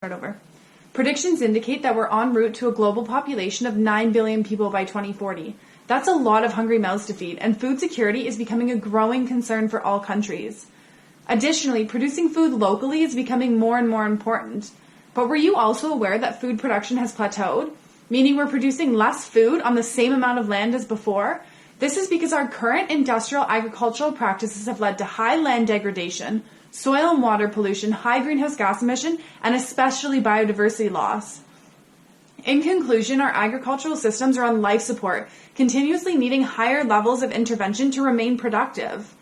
Start over. Predictions indicate that we're en route to a global population of 9 billion people by 2040. That's a lot of hungry mouths to feed, and food security is becoming a growing concern for all countries. Additionally, producing food locally is becoming more and more important. But were you also aware that food production has plateaued? Meaning we're producing less food on the same amount of land as before? This is because our current industrial agricultural practices have led to high land degradation, soil and water pollution, high greenhouse gas emission, and especially biodiversity loss. In conclusion, our agricultural systems are on life support, continuously needing higher levels of intervention to remain productive.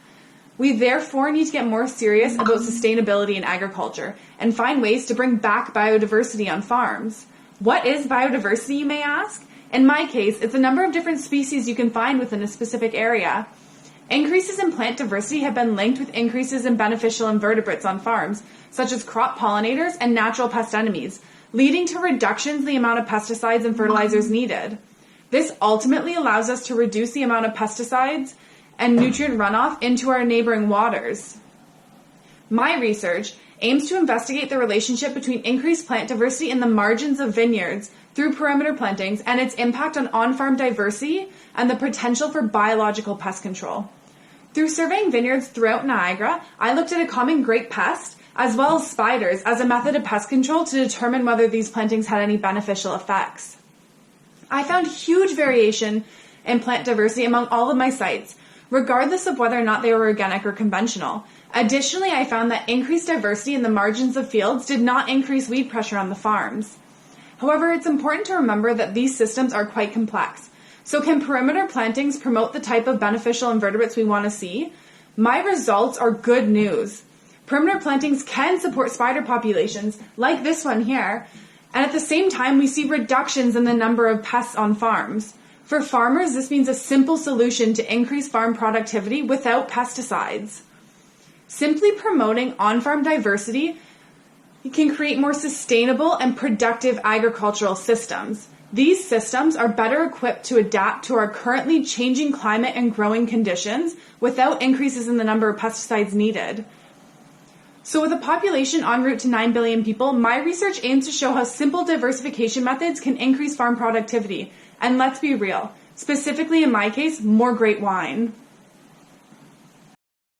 We therefore need to get more serious about sustainability in agriculture and find ways to bring back biodiversity on farms. What is biodiversity, you may ask? In my case, it's a number of different species you can find within a specific area. Increases in plant diversity have been linked with increases in beneficial invertebrates on farms, such as crop pollinators and natural pest enemies, leading to reductions in the amount of pesticides and fertilizers needed. This ultimately allows us to reduce the amount of pesticides and nutrient runoff into our neighboring waters. My research aims to investigate the relationship between increased plant diversity in the margins of vineyards through perimeter plantings and its impact on on-farm diversity and the potential for biological pest control. Through surveying vineyards throughout Niagara, I looked at a common grape pest as well as spiders as a method of pest control to determine whether these plantings had any beneficial effects. I found huge variation in plant diversity among all of my sites, regardless of whether or not they were organic or conventional. Additionally, I found that increased diversity in the margins of fields did not increase weed pressure on the farms. However, it's important to remember that these systems are quite complex. So can perimeter plantings promote the type of beneficial invertebrates we want to see? My results are good news. Perimeter plantings can support spider populations, like this one here, and at the same time we see reductions in the number of pests on farms. For farmers, this means a simple solution to increase farm productivity without pesticides. Simply promoting on-farm diversity can create more sustainable and productive agricultural systems. These systems are better equipped to adapt to our currently changing climate and growing conditions without increases in the number of pesticides needed. So with a population en route to 9 billion people, my research aims to show how simple diversification methods can increase farm productivity. And let's be real, specifically in my case, more great wine.